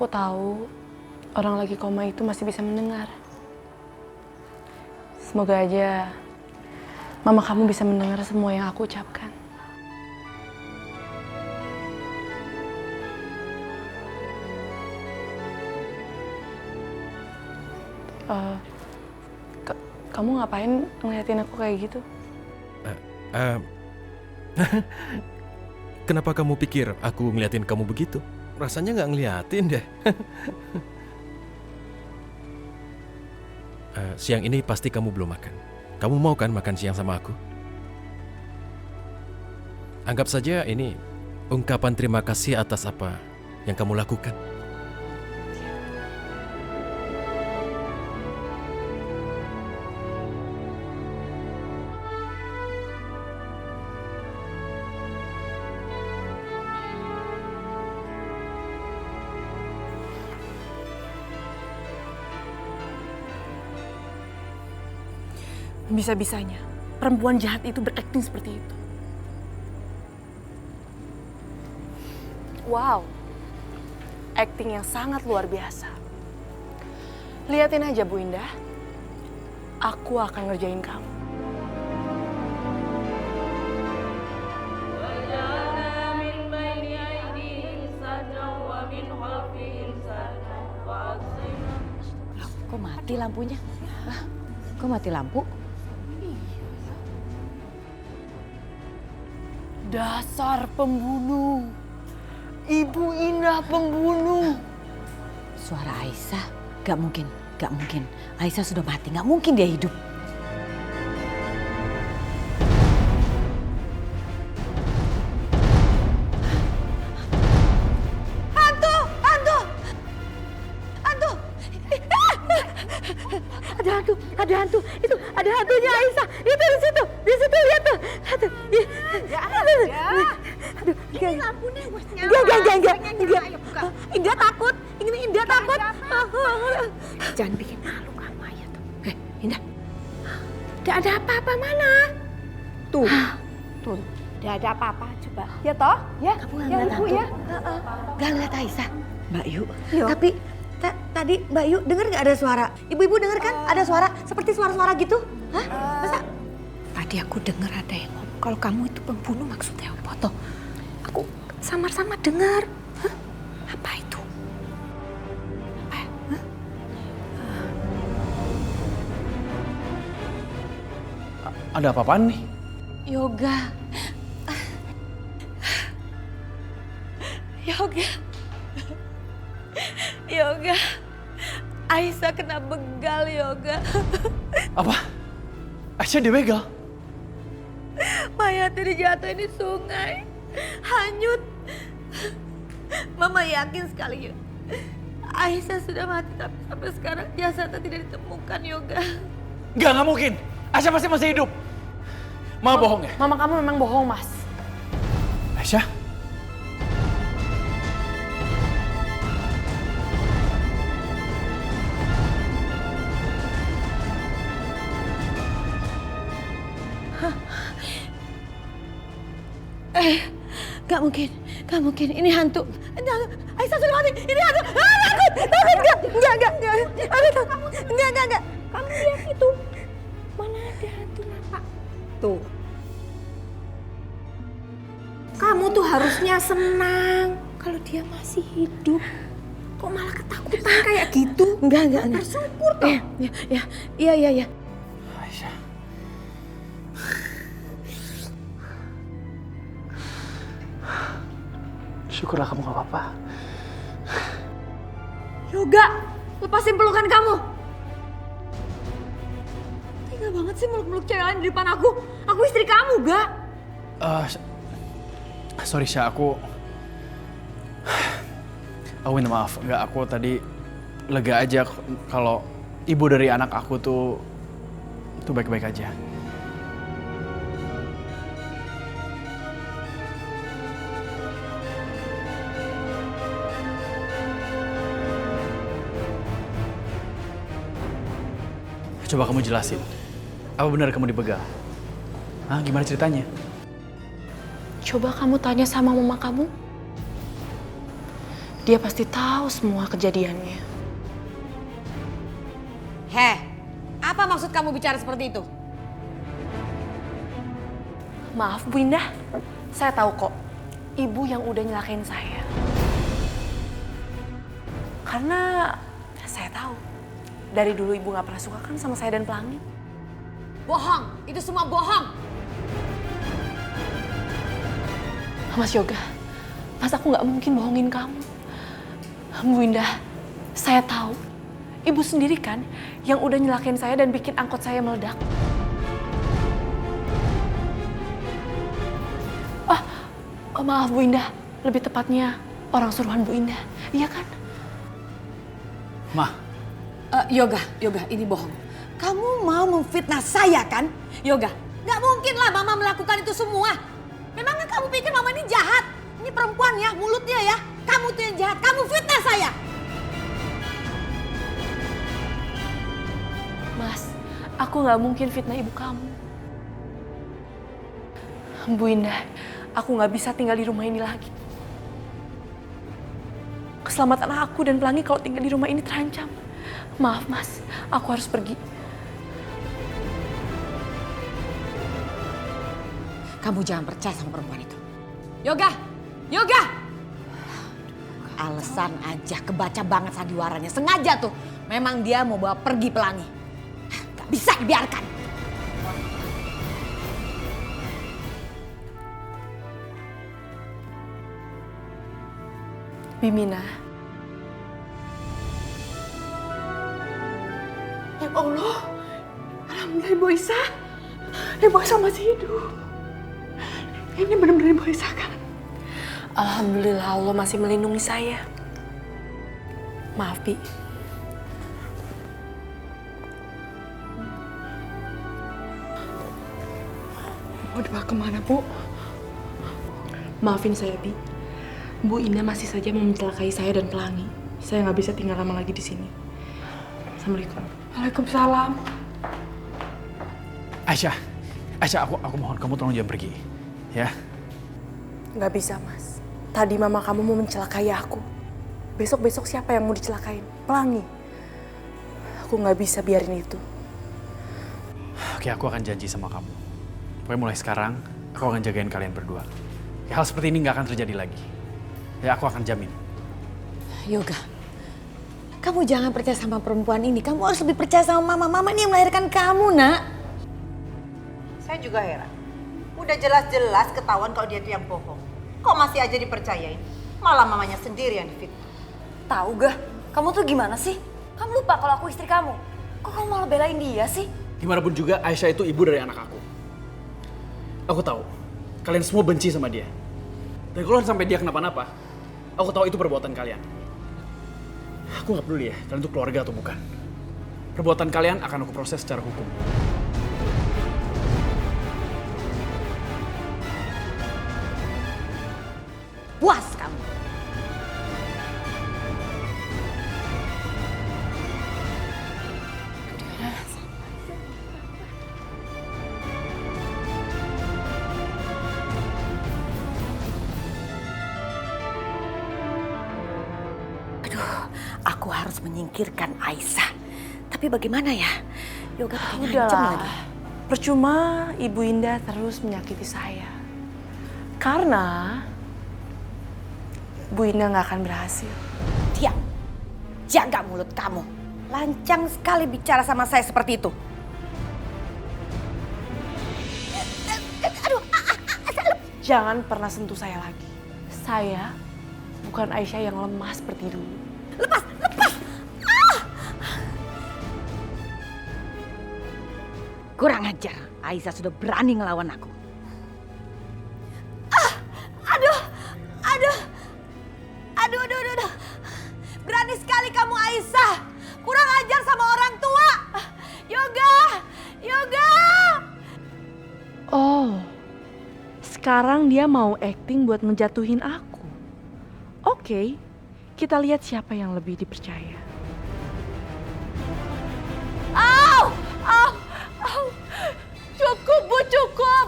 Aku tahu orang lagi koma itu masih bisa mendengar. Semoga aja mama kamu bisa mendengar semua yang aku ucapkan. Kamu ngapain ngeliatin aku kayak gitu? Kenapa kamu pikir aku ngeliatin kamu begitu? Rasanya nggak ngeliatin deh. Siang ini pasti kamu belum makan. Kamu mau kan makan siang sama aku? Anggap saja ini ungkapan terima kasih atas apa yang kamu lakukan. Bisa-bisanya perempuan jahat itu berakting seperti itu. Wow, akting yang sangat luar biasa. Liatin aja Bu Indah, aku akan ngerjain kamu. Kok mati lampunya? Kok mati lampu? Dasar pembunuh. Ibu Indah pembunuh. Suara Aisyah? Gak mungkin, gak mungkin. Aisyah sudah mati, gak mungkin dia hidup. Hantu! Hantu! Hantu! Ada hantu. Itu ada hantunya Aisyah. Itu di situ lihat tuh. Hantu. Aduh, ini lampunya wes nyala. Enggak. Indah takut. Ini Indah takut. Jangan bikin malu kamu aja tuh. Indah. Tidak ada apa-apa mana? Tuh. Tidak ada apa-apa coba. Ya toh? Ya. Kamu Ya ngeliat Ibu hantu? ya. Gak ngeliat Aisyah? Mbak Yu, Yo. tapi tadi Mbak Yu denger gak ada suara? Ibu-ibu denger kan ada suara seperti suara-suara gitu? Hah? Masa? Tadi aku dengar ada yang ngomong kalau kamu itu pembunuh maksudnya apa toh? Aku samar-samar dengar. Hah? Apa itu? Apa? Hah? Ada apa-apaan nih? Yoga. Yoga. Yoga. Aisyah kena begal, Yoga. Apa? Aisyah dibegal? Mayatnya dijatuhin di sungai. Hanyut. Mama yakin sekali, Aisyah sudah mati, tapi sampai sekarang jasadnya tidak ditemukan, Yoga. Nggak mungkin. Aisyah pasti masih hidup. Mama bohong ya? Mama kamu memang bohong, Mas. Aisyah? Gak mungkin, ini hantu. Aisyah sudah mati, ini hantu. Takut, enggak. Aku takut, enggak. Kamu lihat itu, mana ada hantu napak? Tuh. Kamu tuh harusnya senang kalau dia masih hidup. Kok malah ketakutan kayak gitu? Enggak. Bersyukur toh. Iya. Aisyah. Syukurlah kamu gak apa-apa. Yoga, lepasin pelukan kamu. Tega banget sih meluk-meluk cewek lain di depan aku. Aku istri kamu, Ga. Sorry Syah, aku minta maaf. Enggak, aku tadi lega aja kalau ibu dari anak aku tuh baik-baik aja. Coba kamu jelasin, apa benar kamu dibegal? Hah, gimana ceritanya? Coba kamu tanya sama mama kamu. Dia pasti tahu semua kejadiannya. Heh, apa maksud kamu bicara seperti itu? Maaf Bu Indah, saya tahu kok ibu yang udah nyelakain saya. Karena saya tahu dari dulu ibu nggak pernah suka kan sama saya dan Pelangi. Bohong, itu semua bohong. Mas Yoga, Mas aku nggak mungkin bohongin kamu. Bu Indah, saya tahu ibu sendiri kan yang udah nyelakain saya dan bikin angkot saya meledak. Oh, maaf Bu Indah, lebih tepatnya orang suruhan Bu Indah, iya kan? Mah, Yoga, ini bohong. Kamu mau memfitnah saya kan? Yoga, nggak mungkin lah Mama melakukan itu semua. Memangnya kamu pikir Mama ini jahat? Ini perempuan ya, mulutnya ya. Kamu tuh yang jahat, kamu fitnah saya. Mas, aku nggak mungkin fitnah ibu kamu. Bu Indah, aku nggak bisa tinggal di rumah ini lagi. Keselamatan aku dan Pelangi kalau tinggal di rumah ini terancam. Maaf Mas, aku harus pergi. Kamu jangan percaya sama perempuan itu. Yoga! Alasan aja, kebaca banget sandiwaranya. Sengaja tuh, memang dia mau bawa pergi Pelangi. Gak bisa dibiarkan. Bimina. Ya Allah, alhamdulillah Ibu Isa. Ibu Isa masih hidup. Ini benar-benar Ibu Isa kan? Alhamdulillah Allah masih melindungi saya. Maaf Bi. Mau dibawa kemana Bu? Maafin saya Bi. Bu Indah masih saja mau mencelakai saya dan Pelangi. Saya nggak bisa tinggal lama lagi di sini. Assalamualaikum. Waalaikumsalam. Aisyah, aku mohon kamu tolong jangan pergi, ya. Nggak bisa Mas. Tadi mama kamu mau mencelakai aku. Besok siapa yang mau dicelakain? Pelangi. Aku nggak bisa biarin itu. Oke, aku akan janji sama kamu. Pokoknya mulai sekarang, aku akan jagain kalian berdua. Ya, hal seperti ini nggak akan terjadi lagi. Ya, aku akan jamin. Yoga, kamu jangan percaya sama perempuan ini. Kamu harus lebih percaya sama Mama. Mama ini yang melahirkan kamu, Nak. Saya juga heran. Udah jelas-jelas ketahuan kalau dia itu yang bohong. Kok masih aja dipercayain? Malah mamanya sendiri yang difitnah. Tahu gak? Kamu tuh gimana sih? Kamu lupa kalau aku istri kamu. Kok kamu malah belain dia sih? Gimana pun juga, Aisyah itu ibu dari anak aku. Aku tahu, kalian semua benci sama dia. Dan kalau sampai dia kenapa-napa, aku tahu itu perbuatan kalian. Aku nggak peduli ya, kalian itu keluarga atau bukan. Perbuatan kalian akan aku proses secara hukum. Puas kamu. Aku harus menyingkirkan Aisyah. Tapi bagaimana ya? Yoga pakai ngancem Udahlah. lagi. Percuma Ibu Indah terus menyakiti saya. Karena Bu Indah nggak akan berhasil. Diam. Jaga mulut kamu. Lancang sekali bicara sama saya seperti itu. Jangan pernah sentuh saya lagi. Saya bukan Aisyah yang lemah seperti dulu. Lepas! Kurang ajar. Aisyah sudah berani ngelawan aku. Aduh. Berani sekali kamu Aisyah. Kurang ajar sama orang tua. Yoga. Oh, sekarang dia mau acting buat ngejatuhin aku. Oke, kita lihat siapa yang lebih dipercaya. Cukup, Bu, cukup.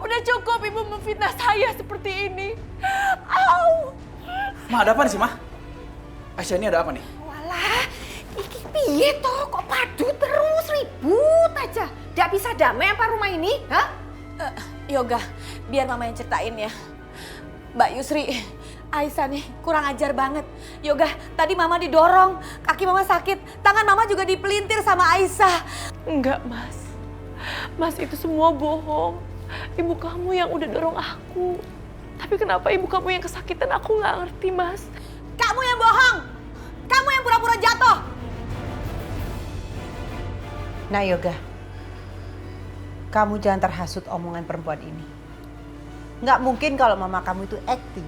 Udah cukup Ibu memfitnah saya seperti ini. Ma, ada apa nih sih, Ma? Aisyah, ini ada apa nih? Walah, iki piye toh? Kok padu terus ribut aja? Gak bisa damai apa rumah ini? Hah? Yoga, biar mama yang ceritain ya. Mbak Yusri, Aisyah nih kurang ajar banget. Yoga, tadi mama didorong, kaki mama sakit, tangan mama juga dipelintir sama Aisyah. Enggak, Mas. Mas, itu semua bohong. Ibu kamu yang udah dorong aku. Tapi kenapa ibu kamu yang kesakitan, aku nggak ngerti, Mas. Kamu yang bohong, kamu yang pura-pura jatuh. Nah Yoga, kamu jangan terhasut omongan perempuan ini. Nggak mungkin kalau mama kamu itu acting.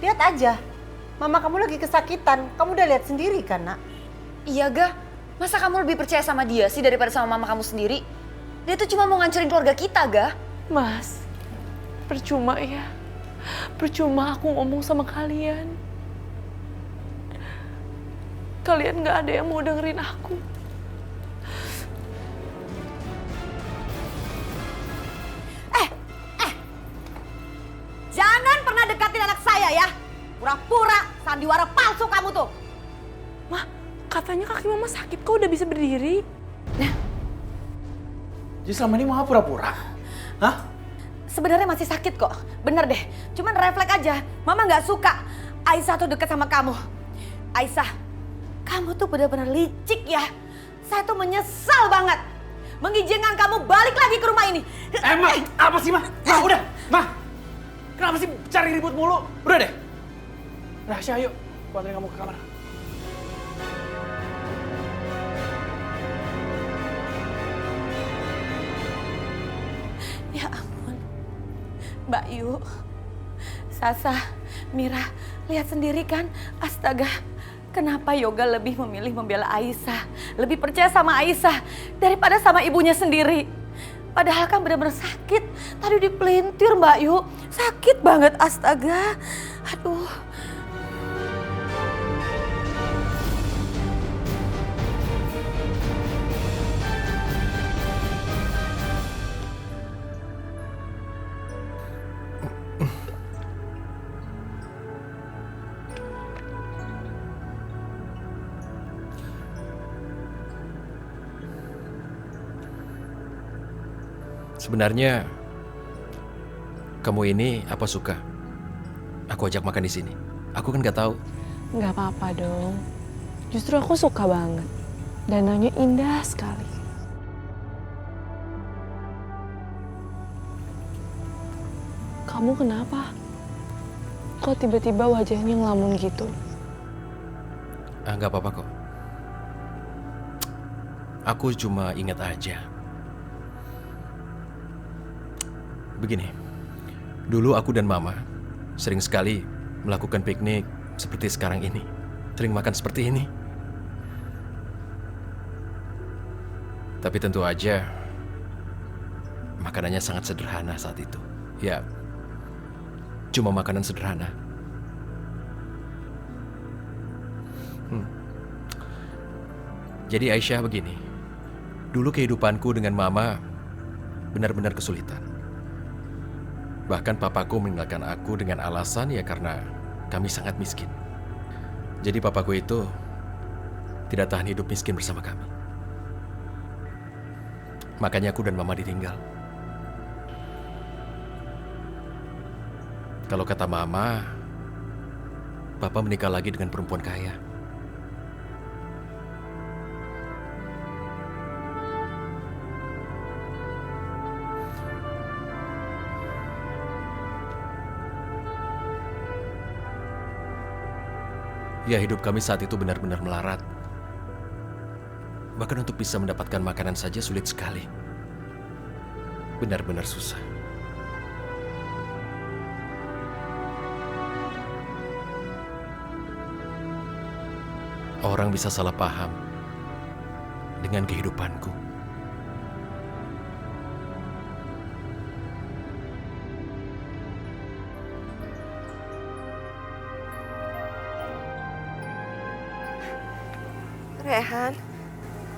Lihat aja, mama kamu lagi kesakitan. Kamu udah lihat sendiri kan, Nak? Iya, Ga. Masa kamu lebih percaya sama dia sih daripada sama mama kamu sendiri? Dia tuh cuma mau ngancurin keluarga kita, Ga. Mas, percuma ya. Percuma aku ngomong sama kalian. Kalian nggak ada yang mau dengerin aku. Jangan pernah dekatin anak saya ya. Pura-pura sandiwara palsu kamu tuh. Mah, katanya kaki mama sakit, kok udah bisa berdiri? Jadi selama ini Mama pura-pura? Hah? Sebenarnya masih sakit kok. Bener deh, cuman refleks aja. Mama nggak suka Aisyah tuh deket sama kamu. Aisyah, kamu tuh benar-benar licik ya. Saya tuh menyesal banget mengizinkan kamu balik lagi ke rumah ini. Ma, apa sih, Ma? Ma, udah, Ma. Kenapa sih cari ribut mulu? Udah deh. Nah, Aisyah, ayo. Aku anterin kamu ke kamar. Ya ampun. Mbak Yu, Sasa, Mira, lihat sendiri kan? Astaga, kenapa Yoga lebih memilih membela Aisyah, lebih percaya sama Aisyah daripada sama ibunya sendiri? Padahal kan benar-benar sakit. Tadi dipelintir Mbak Yu, sakit banget, astaga. Aduh. Sebenarnya kamu ini apa suka aku ajak makan di sini? Aku kan nggak tahu. Nggak apa-apa dong. Justru aku suka banget. Danaunya indah sekali. Kamu kenapa? Kok tiba-tiba wajahnya ngelamun gitu? Nggak apa-apa kok. Aku cuma ingat aja. Begini, dulu aku dan Mama sering sekali melakukan piknik seperti sekarang ini. Sering makan seperti ini. Tapi tentu aja, makanannya sangat sederhana saat itu. Ya, cuma makanan sederhana. Jadi Aisyah begini, dulu kehidupanku dengan Mama benar-benar kesulitan. Bahkan papaku meninggalkan aku dengan alasan ya karena kami sangat miskin. Jadi papaku itu tidak tahan hidup miskin bersama kami. Makanya aku dan Mama ditinggal. Kalau kata Mama, Papa menikah lagi dengan perempuan kaya. Ya, hidup kami saat itu benar-benar melarat. Bahkan untuk bisa mendapatkan makanan saja sulit sekali. Benar-benar susah. Orang bisa salah paham dengan kehidupanku. Rehan,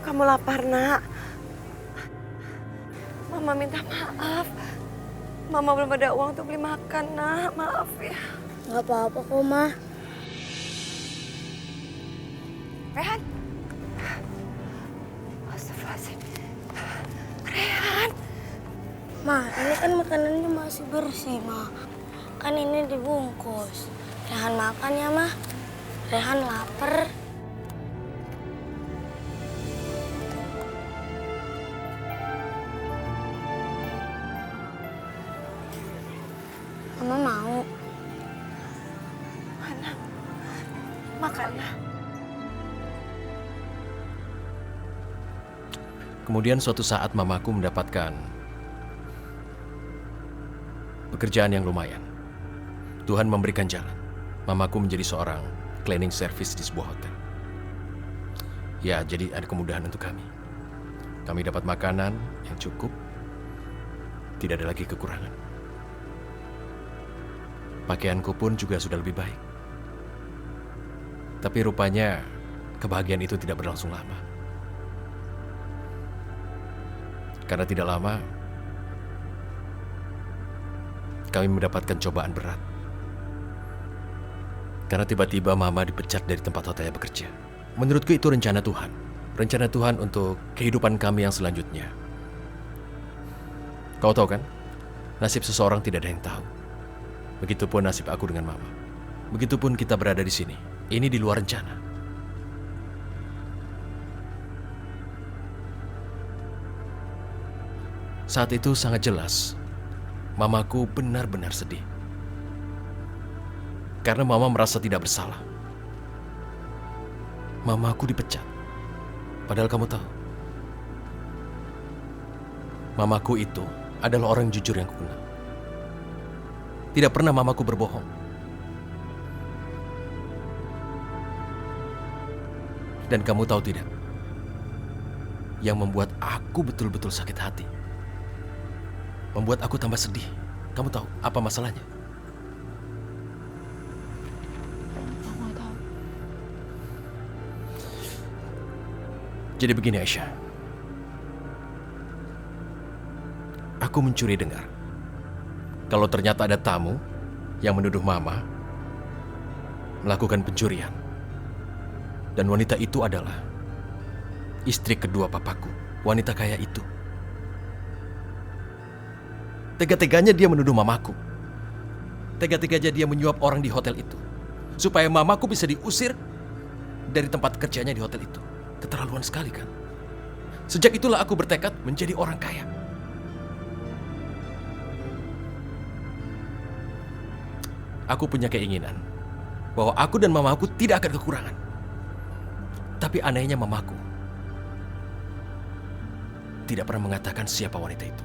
kamu lapar, Nak. Mama minta maaf. Mama belum ada uang untuk beli makan, Nak. Maaf ya. Gak apa-apa kok, Ma. Rehan. Astagfirullahaladzim. Rehan. Ma, ini kan makanannya masih bersih, Ma. Kan ini dibungkus. Rehan makan ya, Ma. Rehan lapar. Mama mau. Mana? Makanlah. Kemudian suatu saat mamaku mendapatkan pekerjaan yang lumayan. Tuhan memberikan jalan. Mamaku menjadi seorang cleaning service di sebuah hotel. Ya, jadi ada kemudahan untuk kami. Kami dapat makanan yang cukup. Tidak ada lagi kekurangan. Pakaianku pun juga sudah lebih baik. Tapi rupanya kebahagiaan itu tidak berlangsung lama. Karena tidak lama, kami mendapatkan cobaan berat. Karena tiba-tiba Mama dipecat dari tempat hotelnya bekerja. Menurutku itu rencana Tuhan. Rencana Tuhan untuk kehidupan kami yang selanjutnya. Kau tahu kan, nasib seseorang tidak ada yang tahu. Begitupun nasib aku dengan Mama. Begitupun kita berada di sini. Ini di luar rencana. Saat itu sangat jelas, Mamaku benar-benar sedih. Karena Mama merasa tidak bersalah. Mamaku dipecat. Padahal kamu tahu, Mamaku itu adalah orang jujur yang kukenal. Tidak pernah Mamaku berbohong. Dan kamu tahu tidak, yang membuat aku betul-betul sakit hati, membuat aku tambah sedih. Kamu tahu apa masalahnya? Aku nggak tahu. Jadi begini Aisyah, aku mencuri dengar kalau ternyata ada tamu yang menuduh Mama melakukan pencurian. Dan wanita itu adalah istri kedua papaku, wanita kaya itu. Tega-teganya dia menuduh Mamaku. Tega-teganya dia menyuap orang di hotel itu, supaya Mamaku bisa diusir dari tempat kerjanya di hotel itu. Keterlaluan sekali kan? Sejak itulah aku bertekad menjadi orang kaya. Aku punya keinginan bahwa aku dan Mamaku tidak akan kekurangan. Tapi anehnya Mamaku tidak pernah mengatakan siapa wanita itu.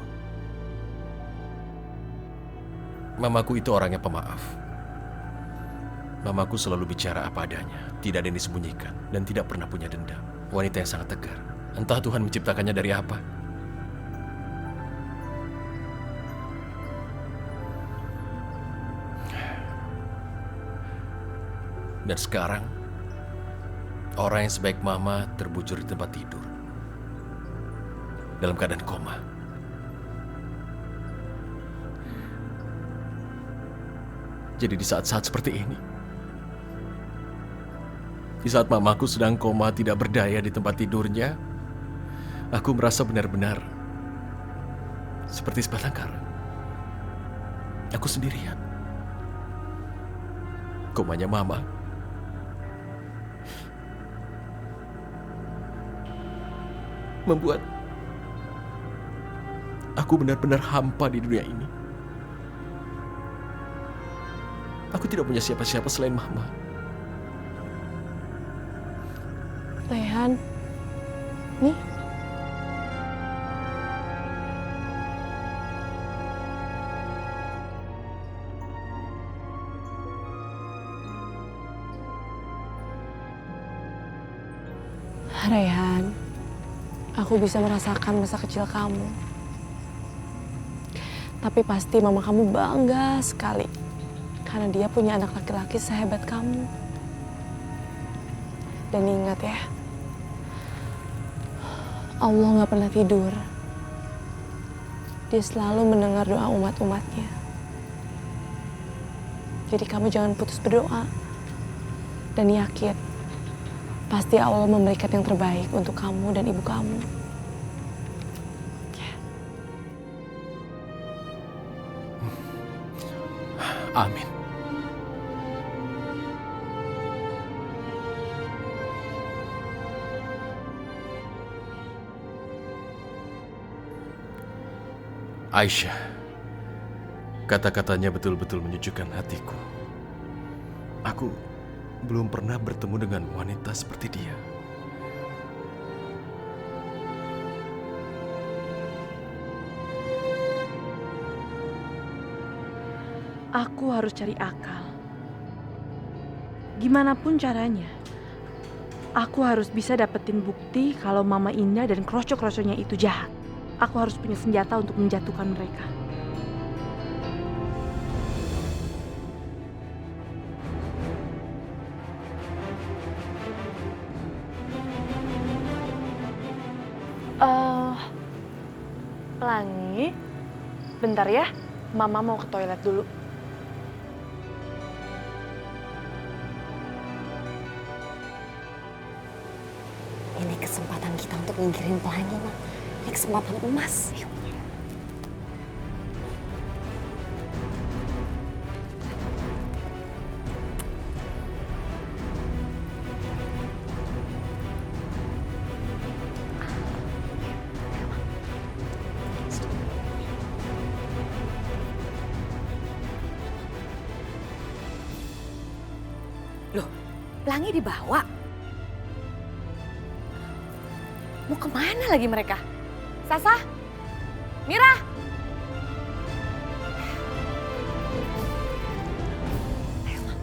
Mamaku itu orangnya pemaaf. Mamaku selalu bicara apa adanya, tidak ada yang disembunyikan, dan tidak pernah punya dendam. Wanita yang sangat tegar. Entah Tuhan menciptakannya dari apa. Dan sekarang, orang yang sebaik Mama terbujur di tempat tidur, dalam keadaan koma. Jadi di saat-saat seperti ini, di saat Mamaku sedang koma tidak berdaya di tempat tidurnya, aku merasa benar-benar seperti sebatang kara. Aku sendirian. Komanya Mama membuat aku benar-benar hampa di dunia ini. Aku tidak punya siapa-siapa selain Mama. Rehan, nih. Rehan, aku bisa merasakan masa kecil kamu. Tapi pasti mama kamu bangga sekali karena dia punya anak laki-laki sehebat kamu. Dan ingat ya, Allah gak pernah tidur. Dia selalu mendengar doa umat-umatnya. Jadi kamu jangan putus berdoa. Dan yakin, Pasti Allah memberikan yang terbaik untuk kamu dan ibu kamu. Amin. Aisyah, kata-katanya betul-betul menyejukkan hatiku. Aku belum pernah bertemu dengan wanita seperti dia. Aku harus cari akal. Gimana pun caranya, aku harus bisa dapetin bukti kalau Mama Indah dan kroco-kroconya itu jahat. Aku harus punya senjata untuk menjatuhkan mereka. Pelangi, bentar ya, Mama mau ke toilet dulu. Ini kesempatan kita untuk nyingkirin Pelangi, Ma. Ini kesempatan emas. Yuk. Loh, Pelangi dibawa? Mau kemana lagi mereka? Sasa? Mira? Ayo, Ma.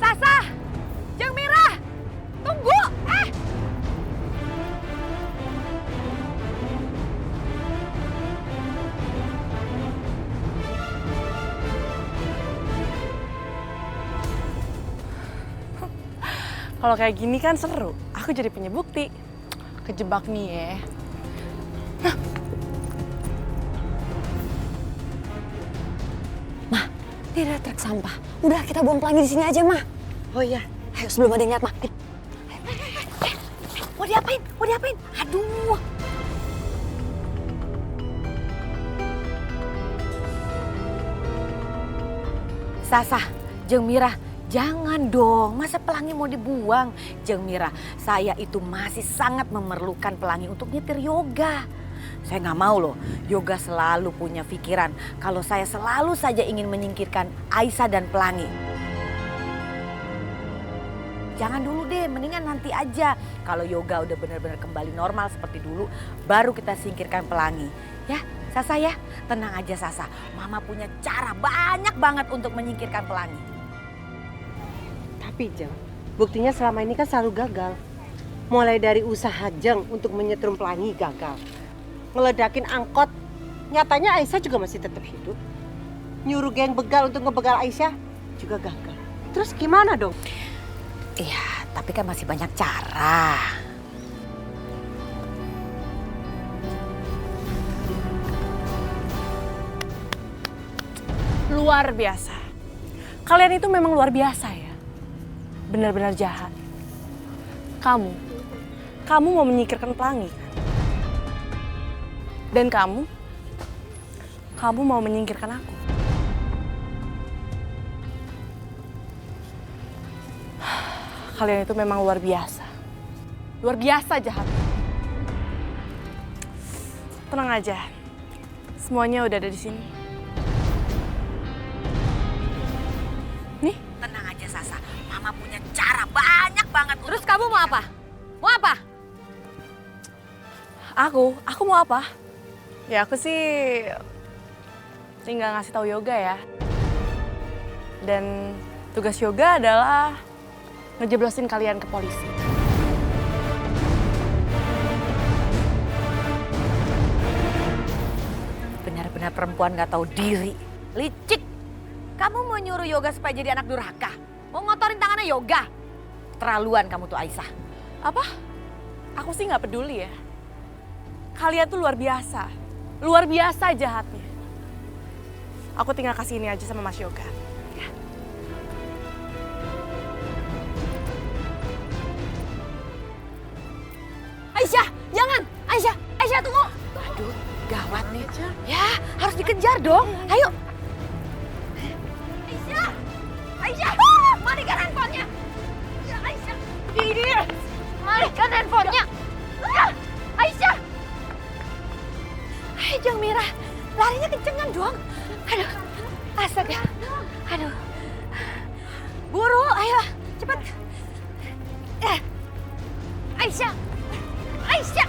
Sasa! Jeung Mira! Tunggu! Kalau kayak gini kan seru. Aku jadi punya bukti. Kejebak nih ya. Ma, ini ada truk sampah. Udah kita buang Pelangi di sini aja, Ma. Oh iya. Ayo sebelum ada yang lihat, Ma. Mau diapain? Mau diapain? Aduh. Sasa, jeung Mira, jangan dong. Masa Pelangi mau dibuang? Jeung Mira, saya itu masih sangat memerlukan Pelangi untuk nyetir yoga. Saya nggak mau loh, yoga selalu punya pikiran kalau saya selalu saja ingin menyingkirkan Aisyah dan Pelangi. Jangan dulu deh, mendingan nanti aja. Kalau yoga udah benar-benar kembali normal seperti dulu, baru kita singkirkan Pelangi. Ya, Sasa ya, tenang aja Sasa. Mama punya cara banyak banget untuk menyingkirkan Pelangi. Tapi Jeng, buktinya selama ini kan selalu gagal. Mulai dari usaha Jeng untuk menyetrum Pelangi gagal. Ngeledakin angkot, nyatanya Aisyah juga masih tetap hidup. Nyuruh geng begal untuk ngebegal Aisyah juga gagal. Terus gimana dong? Iya, tapi kan masih banyak cara. Luar biasa. Kalian itu memang luar biasa ya. Benar-benar jahat. Kamu mau menyingkirkan Pelangi kan? Dan kamu mau menyingkirkan aku. Kalian itu memang luar biasa. Luar biasa jahat. Tenang aja. Semuanya udah ada di sini. Nih, Tenang aja Sasa, Mama punya cara banyak banget. Terus kamu mau apa? Mau apa? aku mau apa? Ya aku sih tinggal ngasih tahu yoga ya. Dan tugas yoga adalah ngejeblosin kalian ke polisi. Benar-benar perempuan gak tahu diri. Licik. Kamu mau nyuruh yoga supaya jadi anak durhaka? Mau ngotorin tangannya yoga? Terlaluan kamu tuh Aisyah. Apa? Aku sih nggak peduli ya. Kalian tuh luar biasa. Luar biasa jahatnya. Aku tinggal kasih ini aja sama Mas Yoga. Ya. Aisyah, jangan! Aisyah, Aisyah tunggu! Aduh, gawat nih. Ya, harus dikejar dong. Ayo. Aisyah! Aisyah! Matikan handphonenya! Ya, Aisyah! Ini! Matikan handphonenya! Aisyah! Hai, Jeng Mira. Larinya kencengan dong. Aduh, astaga. Aduh. Buru, ayo. Cepat. Aisyah! Aisyah!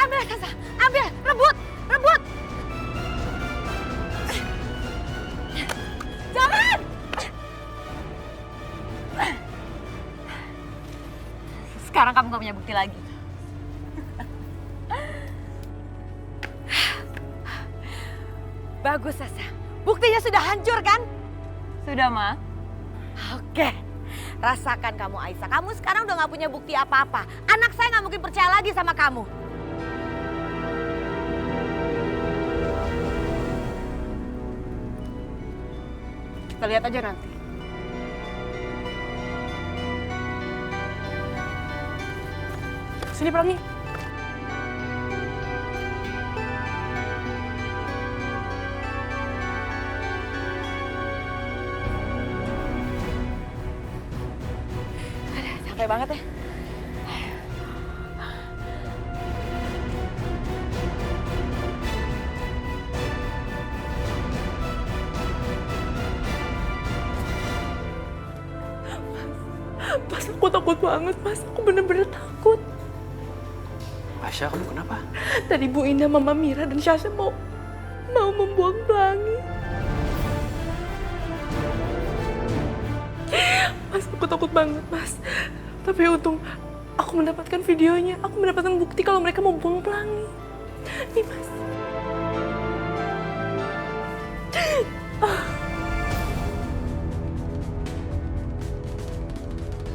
Ambil Sasa, ambil, rebut. Jangan! Sekarang kamu gak punya bukti lagi. Bagus Sasa, buktinya sudah hancur kan? Sudah, Ma. Oke. Rasakan kamu Aisyah, kamu sekarang udah gak punya bukti apa-apa. Anak saya gak mungkin percaya lagi sama kamu. Kita lihat aja nanti. Sini Pelangi. Capek banget ya. Mas, aku takut banget, Mas. Aku bener-bener takut. Aisyah, kamu kenapa? Tadi Bu Indah, Mama Mira, dan Syasha mau membuang Pelangi. Mas, aku takut banget, Mas. Tapi untung aku mendapatkan videonya. Aku mendapatkan bukti kalau mereka mau buang Pelangi. Nih, Mas.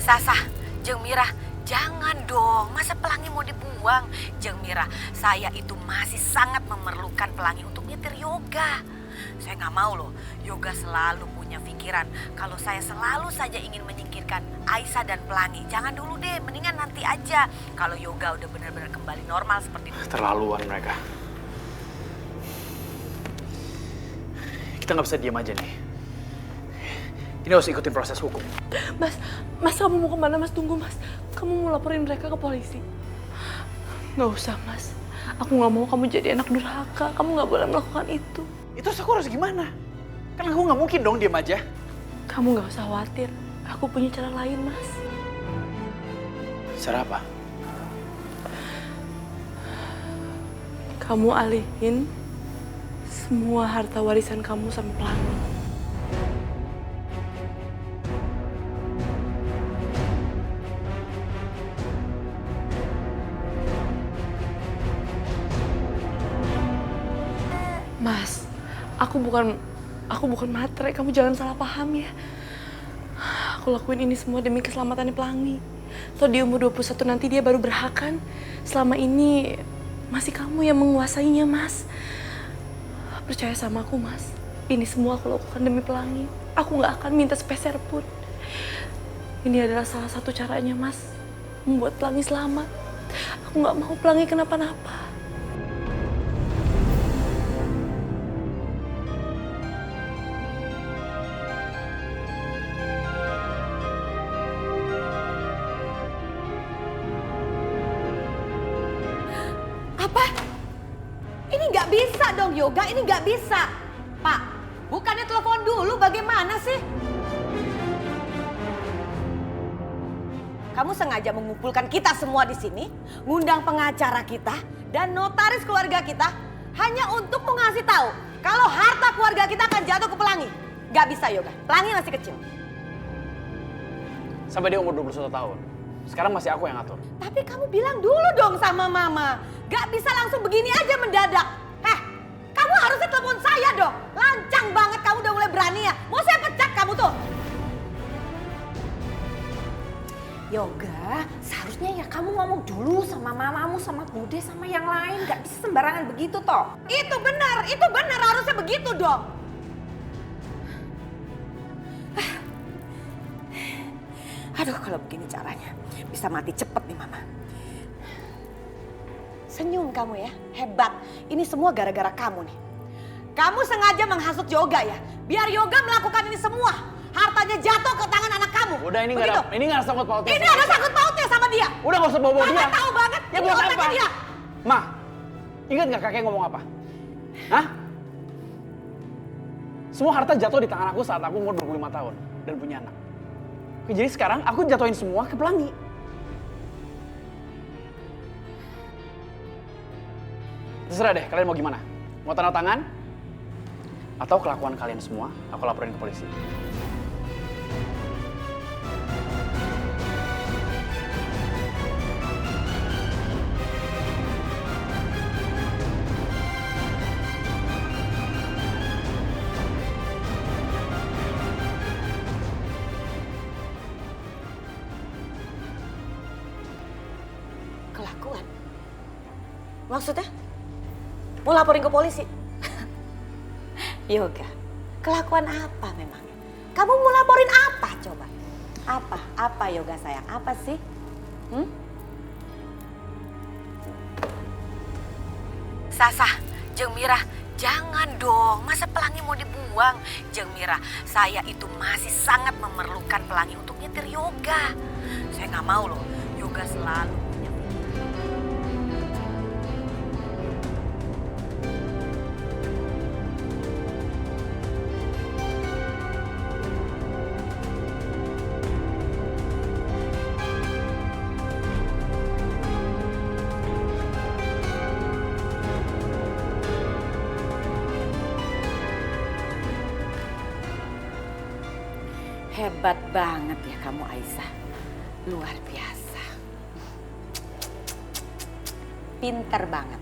Sasa, Jeng Mira, jangan dong. Masa Pelangi mau dibuang? Jeng Mira, saya itu masih sangat memerlukan Pelangi untuk nyetir yoga. Saya nggak mau loh, yoga selalu punya pikiran kalau saya selalu saja ingin menyingkirkan Aisyah dan Pelangi. Jangan dulu deh, mendingan nanti aja. Kalau yoga udah benar-benar kembali normal seperti itu. Terlaluan mereka. Kita nggak bisa diam aja nih. Ini harus ikutin proses hukum. Mas, kamu mau kemana, Mas? Tunggu, Mas. Kamu mau laporin mereka ke polisi? Nggak usah, Mas. Aku nggak mau kamu jadi anak durhaka. Kamu nggak boleh melakukan itu. Itu aku harus gimana? Kan aku nggak mungkin dong diam aja. Kamu nggak usah khawatir. Aku punya cara lain, Mas. Cara apa? Kamu alihin semua harta warisan kamu sama Pelangi. Mas, aku bukan matre, kamu jangan salah paham ya. Aku lakuin ini semua demi keselamatannya Pelangi. Toh di umur 21 nanti dia baru berhak kan. Selama ini masih kamu yang menguasainya, Mas. Percaya sama aku, Mas. Ini semua aku lakukan demi Pelangi. Aku nggak akan minta sepeser pun. Ini adalah salah satu caranya, Mas. Membuat Pelangi selamat. Aku nggak mau Pelangi kenapa-napa. Nggak bisa dong yoga, ini nggak bisa. Pak, bukannya telepon dulu bagaimana sih? Kamu sengaja mengumpulkan kita semua di sini, ngundang pengacara kita dan notaris keluarga kita hanya untuk mengasih tahu kalau harta keluarga kita akan jatuh ke Pelangi. Nggak bisa yoga, Pelangi masih kecil. Sampai dia umur 21 tahun. Sekarang masih aku yang ngatur. Tapi kamu bilang dulu dong sama mama. Nggak bisa langsung begini aja mendadak. Kamu harusnya telepon saya dong. Lancang banget kamu udah mulai berani ya. Mau saya pecat kamu tuh. Yoga, seharusnya ya kamu ngomong dulu sama mamamu, sama Bude, sama yang lain. Gak bisa sembarangan begitu toh. Itu benar harusnya begitu dong. Aduh, kalau begini caranya bisa mati cepet nih Mama. Senyum kamu ya, hebat. Ini semua gara-gara kamu nih. Kamu sengaja menghasut Yoga ya, biar Yoga melakukan ini semua. Hartanya jatuh ke tangan anak kamu. Udah, ini nggak ada sangkut pautnya. Ini ada sangkut pautnya sama dia. Udah nggak usah bawa dia. Mama tahu banget. Ya ini buat otaknya apa? dia. Ma, ingat nggak kakek ngomong apa? Hah? Semua harta jatuh di tangan aku saat aku umur 25 tahun dan punya anak. Oke, jadi sekarang aku jatuhin semua ke Pelangi. Terserah deh, kalian mau gimana? Mau tanda tangan? Atau kelakuan kalian semua, aku laporin ke polisi. Kelakuan? Maksudnya? Mau laporin ke polisi? Yoga, kelakuan apa memangnya? Kamu mau laporin apa coba? Apa Yoga sayang? Apa sih? Sasa, Jeng Mira, jangan dong. Masa Pelangi mau dibuang? Jeng Mira, saya itu masih sangat memerlukan Pelangi untuk nyetir Yoga. Saya nggak mau loh, Yoga selalu punya Hebat banget ya kamu Aisyah. Luar biasa. Pinter banget.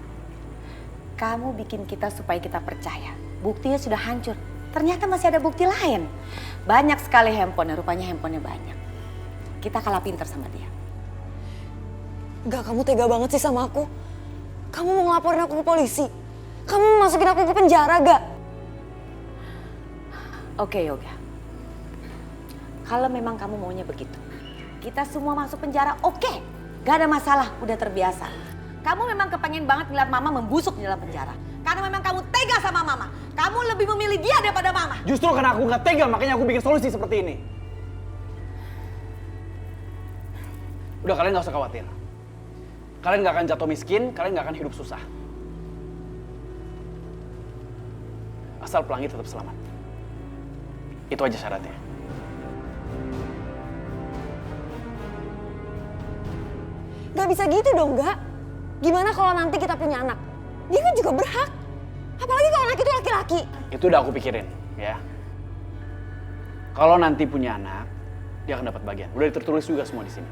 Kamu bikin kita supaya kita percaya. Buktinya sudah hancur. Ternyata masih ada bukti lain. Banyak sekali handphone, rupanya handphonenya banyak. Kita kalah pinter sama dia. Gak, kamu tega banget sih sama aku. Kamu mau ngelaporin aku ke polisi. Kamu mau masukin aku ke penjara gak? Oke Yoga. Kalau memang kamu maunya begitu, kita semua masuk penjara, oke. Gak ada masalah, udah terbiasa. Kamu memang kepengen banget ngeliat Mama membusuk di dalam penjara. Karena memang kamu tega sama Mama. Kamu lebih memilih dia daripada Mama. Justru karena aku nggak tega, makanya aku bikin solusi seperti ini. Udah, kalian nggak usah khawatir. Kalian nggak akan jatuh miskin, kalian nggak akan hidup susah. Asal Pelangi tetap selamat. Itu aja syaratnya. Gak bisa gitu dong, gak? Gimana kalau nanti kita punya anak? Dia kan juga berhak. Apalagi kalau anak itu laki-laki. Itu udah aku pikirin, ya. Kalau nanti punya anak, dia akan dapat bagian. Udah tertulis juga semua di sini.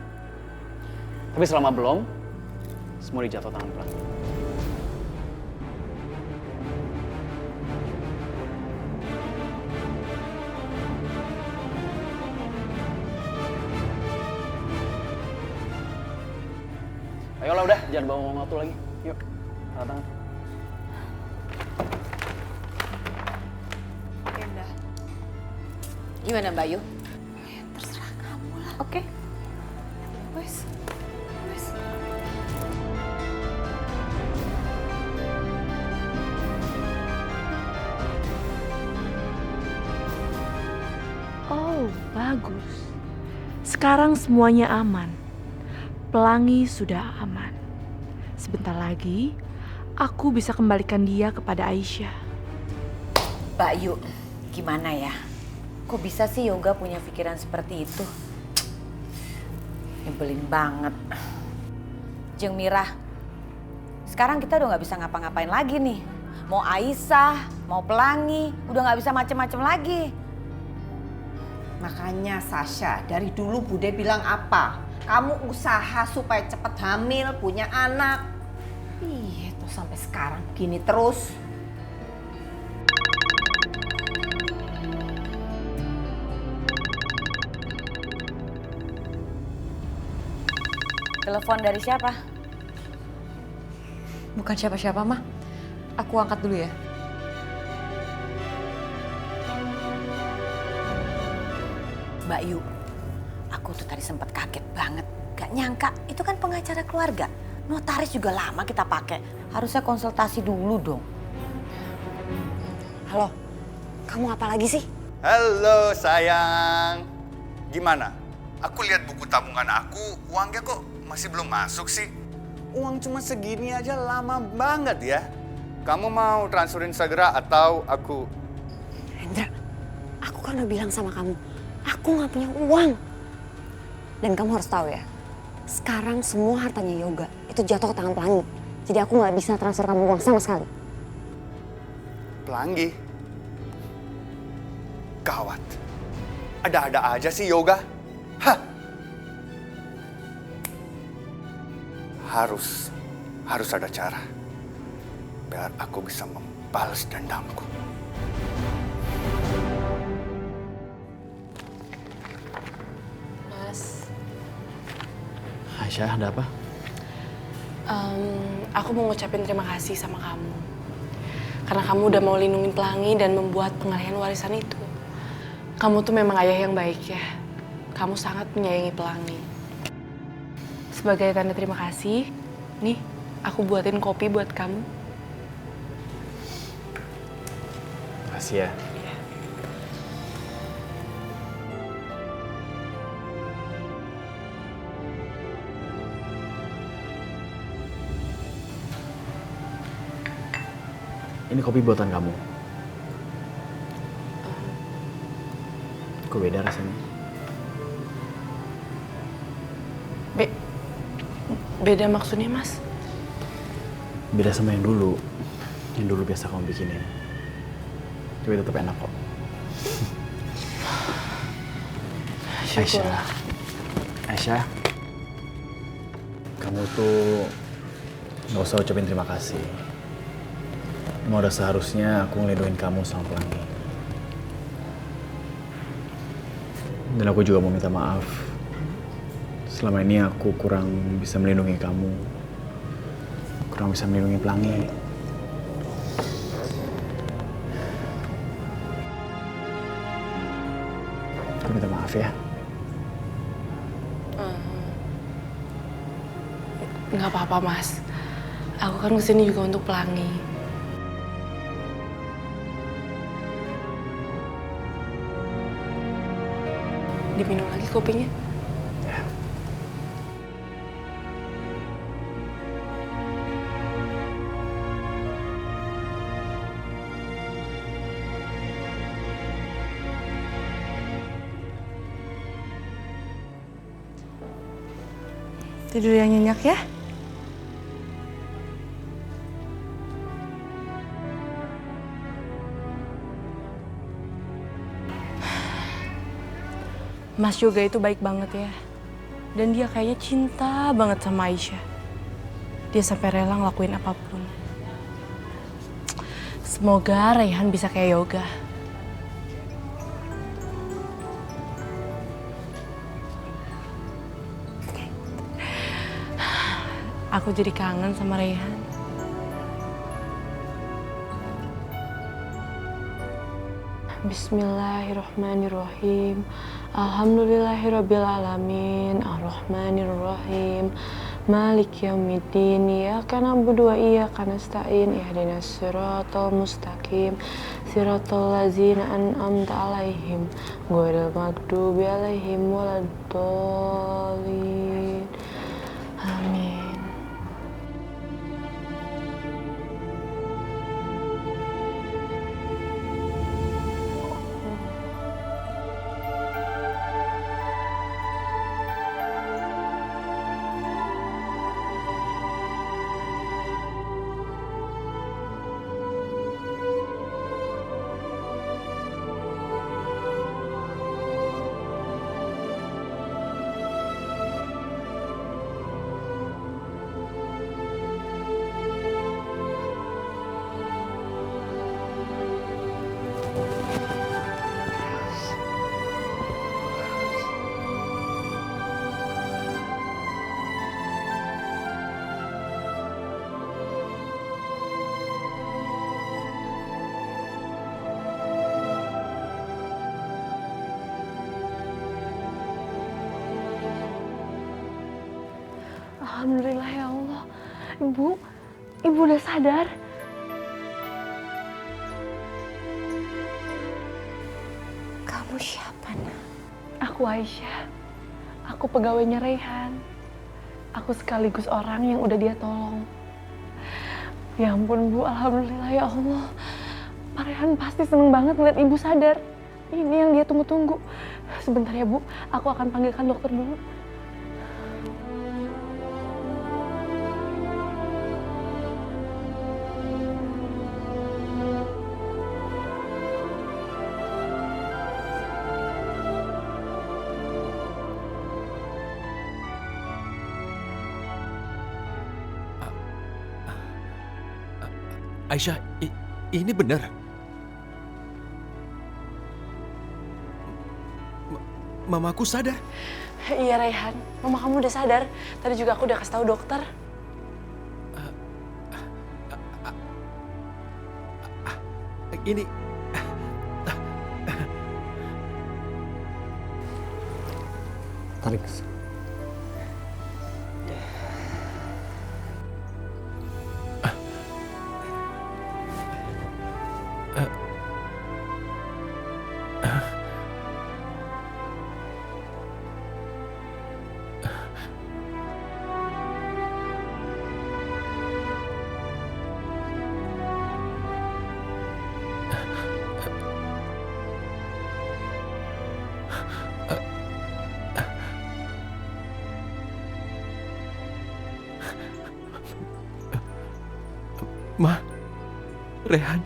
Tapi selama belum, semua dijatuh tangan Pelangi. Ayolah udah, jangan bawa waktu lagi. Yuk, tanda tangan. Gimana Mbak Yu? Terserah kamu lah. Oke. Wes. Oh, bagus. Sekarang semuanya aman. Pelangi sudah aman. Sebentar lagi, aku bisa kembalikan dia kepada Aisyah. Mbak Yu, gimana ya? Kok bisa sih Yoga punya pikiran seperti itu? Nyebelin banget. Jeng Mira, sekarang kita udah gak bisa ngapa-ngapain lagi nih. Mau Aisyah, mau Pelangi, udah gak bisa macem-macem lagi. Makanya Sasha, dari dulu Bude bilang apa? Kamu usaha supaya cepat hamil, punya anak. Iya, tuh sampai sekarang begini terus. Telepon dari siapa? Bukan siapa-siapa, mah. Aku angkat dulu ya. Mbak Yu, aku tuh tadi sempat kaget banget. Gak nyangka, itu kan pengacara keluarga. Notaris juga lama kita pakai. Harusnya konsultasi dulu dong. Halo, kamu apa lagi sih? Halo sayang. Gimana? Aku lihat buku tabungan aku, uangnya kok masih belum masuk sih? Uang cuma segini aja lama banget ya. Kamu mau transferin segera atau aku... Hendra, aku kan udah bilang sama kamu, aku nggak punya uang. Dan kamu harus tahu ya, sekarang semua hartanya Yoga itu jatuh ke tangan Pelangi. Jadi aku nggak bisa transfer kamu uang sama sekali. Pelangi? Gawat. Ada-ada aja sih Yoga. Hah? Harus ada cara. Biar aku bisa membalas dendamku. Mas, Aisyah, ada apa? aku mau ngucapin terima kasih sama kamu. Karena kamu udah mau lindungin Pelangi dan membuat pengalihan warisan itu. Kamu tuh memang ayah yang baik ya. Kamu sangat menyayangi Pelangi. Sebagai tanda terima kasih, nih aku buatin kopi buat kamu. Makasih ya. Ini kopi buatan kamu. Kok beda rasanya? Beda maksudnya, Mas? Beda sama yang dulu. Yang dulu biasa kamu bikinin. Tapi tetap enak kok. Syukurlah. Aisyah, kamu tuh nggak usah ucapin terima kasih. Emang udah seharusnya aku ngelindungin kamu sama Pelangi. Dan aku juga mau minta maaf. Selama ini aku kurang bisa melindungi kamu. Kurang bisa melindungi Pelangi. Aku minta maaf ya. Nggak apa-apa, Mas. Aku kan kesini juga untuk Pelangi. Diminum lagi kopinya. Ya. Tidur yang nyenyak ya. Mas Yoga itu baik banget ya. Dan dia kayaknya cinta banget sama Aisyah. Dia sampai rela ngelakuin apapun. Semoga Raihan bisa kayak Yoga. Aku jadi kangen sama Raihan. Bismillahirrahmanirrahim. Alhamdulillahirrabbilalamin. Ar-Rahmanirrahim. Malik yaumiddin. Iyyaka na'budu wa iyyaka nasta'in. Ihdinas siratal mustaqim. Siratal ladzina an'amta 'alaihim ghairil maghdubi 'alaihim waladdallin. Amin. Alhamdulillah ya Allah. Ibu udah sadar. Kamu siapa, Nak? Aku Aisyah. Aku pegawainya Raihan. Aku sekaligus orang yang udah dia tolong. Ya ampun Bu, alhamdulillah ya Allah. Pak Raihan pasti seneng banget ngeliat Ibu sadar. Ini yang dia tunggu-tunggu. Sebentar ya Bu, aku akan panggilkan dokter dulu. Aisyah, ini benar. Mamaku sadar. Iya Raihan, mama kamu udah sadar. Tadi juga aku udah kasih tahu dokter. Ini Tarik. Ma, Raihan.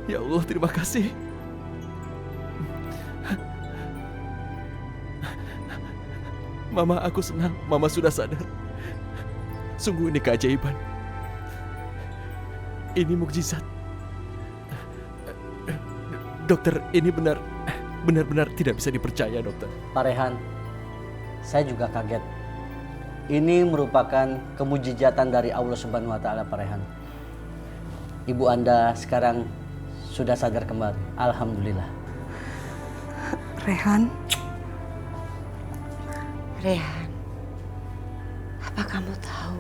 Ya Allah, terima kasih. Mama, aku senang Mama sudah sadar. Sungguh ini keajaiban. Ini mukjizat. Dokter, ini benar-benar tidak bisa dipercaya, dokter. Pak Raihan, saya juga kaget. Ini merupakan kemujizatan dari Allah Subhanahu wa taala, Pak Raihan. Ibu Anda sekarang sudah sadar kembali. Alhamdulillah. Raihan, Apa kamu tahu?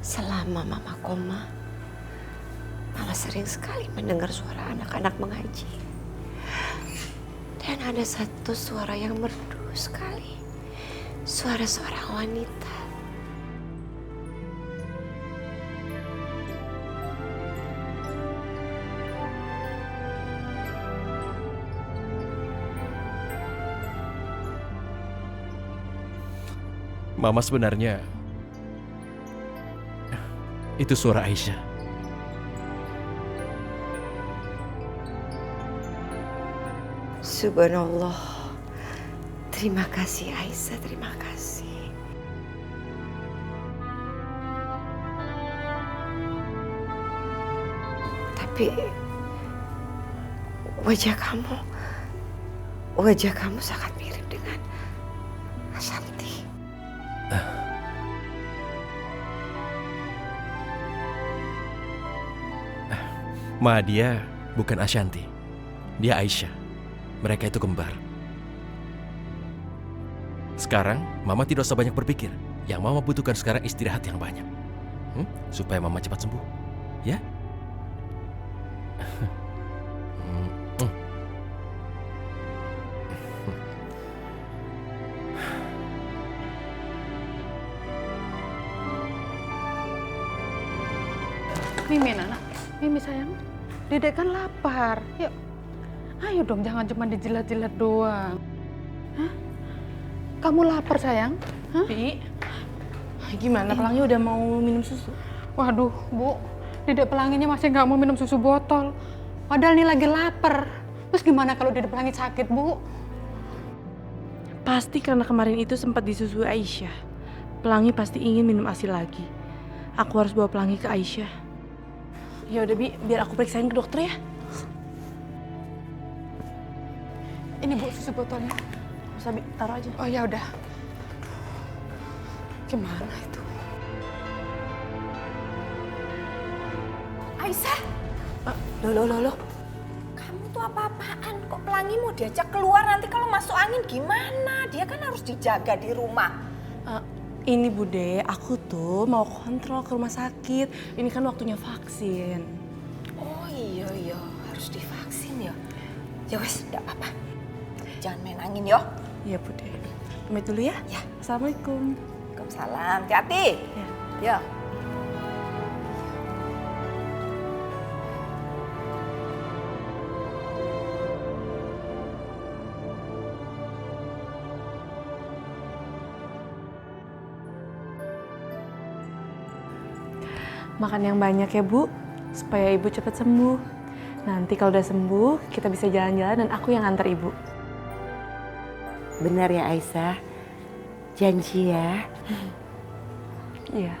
Selama Mama koma, Mama sering sekali mendengar suara anak-anak mengaji. Dan ada satu suara yang merdu sekali. Suara seorang wanita. Mama sebenarnya itu suara Aisyah. Subhanallah. Terima kasih Aisyah, terima kasih. Tapi wajah kamu sangat mirip dengan Ashanti. Ma, dia bukan Ashanti. Dia Aisyah. Mereka itu kembar. Sekarang, Mama tidak usah banyak berpikir. Yang Mama butuhkan sekarang istirahat yang banyak. Supaya Mama cepat sembuh. Ya? Mimin anak, Mimi sayang. Dedek kan lapar. Yuk, ayo dong, jangan cuma dijilat-jilat doang. Hah? Kamu lapar sayang? Hah? Bi, gimana Pelangi udah mau minum susu? Waduh, Bu, Dedek Pelanginya masih nggak mau minum susu botol. Padahal ini lagi lapar. Terus gimana kalau Dedek Pelangi sakit, Bu? Pasti karena kemarin itu sempat disusui Aisyah. Pelangi pasti ingin minum ASI lagi. Aku harus bawa Pelangi ke Aisyah. Ya udah Bi, biar aku periksain ke dokter ya. Ini Bu susu botolnya. Bisa Bi, taruh aja. Oh ya udah. Gimana itu? Aisyah. Loh. Kamu itu apa-apaan? Kok Pelangi mau diajak keluar, nanti kalau masuk angin gimana? Dia kan harus dijaga di rumah. Ini Bude, aku tuh mau kontrol ke rumah sakit. Ini kan waktunya vaksin. Oh iya, harus divaksin ya. Ya wes, enggak apa-apa. Jangan main angin yo. Iya Bude. Pamit dulu ya. Ya. Assalamualaikum. Waalaikumsalam. Hati-hati. Ya. Ya. Makan yang banyak ya Bu, supaya Ibu cepat sembuh. Nanti kalau udah sembuh, kita bisa jalan-jalan dan aku yang antar Ibu. Benar ya Aisyah? Janji ya? Iya.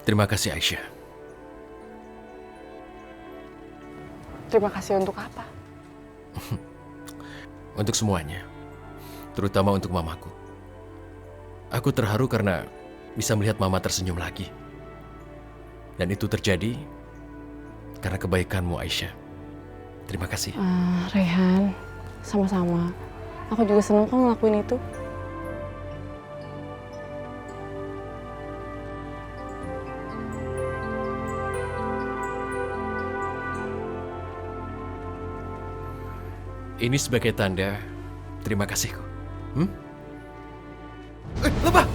Terima kasih Aisyah. Terima kasih untuk apa? Untuk semuanya. Terutama untuk mamaku. Aku terharu karena bisa melihat mama tersenyum lagi. Dan itu terjadi karena kebaikanmu Aisyah. Terima kasih. Rehan, sama-sama. Aku juga senang kok ngelakuin itu. Ini sebagai tanda terima kasihku. Lebah!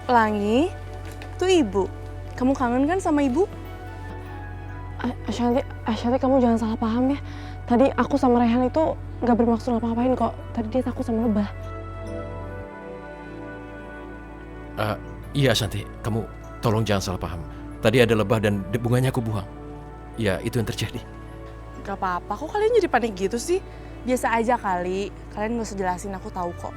Pelangi, itu Ibu. Kamu kangen kan sama Ibu? Ashanti, kamu jangan salah paham ya. Tadi aku sama Rehan itu nggak bermaksud ngapa-ngapain kok. Tadi dia takut sama lebah. Iya Ashanti, kamu tolong jangan salah paham. Tadi ada lebah dan bunganya aku buang. Ya, itu yang terjadi. Gak apa-apa, kok kalian jadi panik gitu sih? Biasa aja kali, kalian gak usah jelasin, aku tahu kok.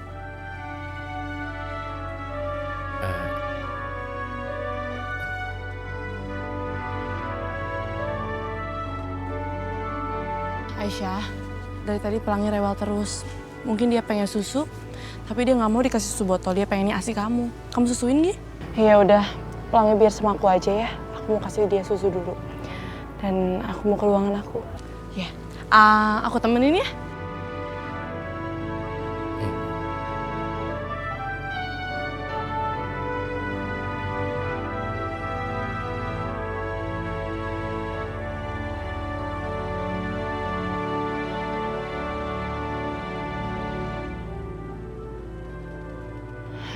Aisyah, dari tadi Pelangi rewel terus. Mungkin dia pengen susu, tapi dia nggak mau dikasih susu botol. Dia pengennya ASI kamu. Kamu susuin gak? Ya udah, Pelangi biar sama aku aja ya. Aku mau kasih dia susu dulu. Dan aku mau ke ruangan aku. Ya, aku temenin ya.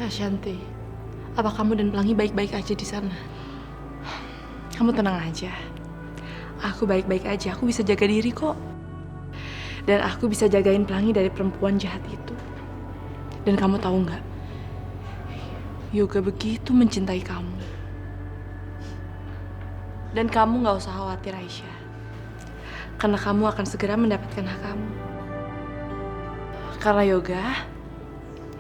Ashanti, apa kamu dan Pelangi baik-baik aja di sana? Kamu tenang aja. Aku baik-baik aja, aku bisa jaga diri kok. Dan aku bisa jagain Pelangi dari perempuan jahat itu. Dan kamu tahu nggak? Yoga begitu mencintai kamu. Dan kamu nggak usah khawatir Aisyah. Karena kamu akan segera mendapatkan hak kamu. Karena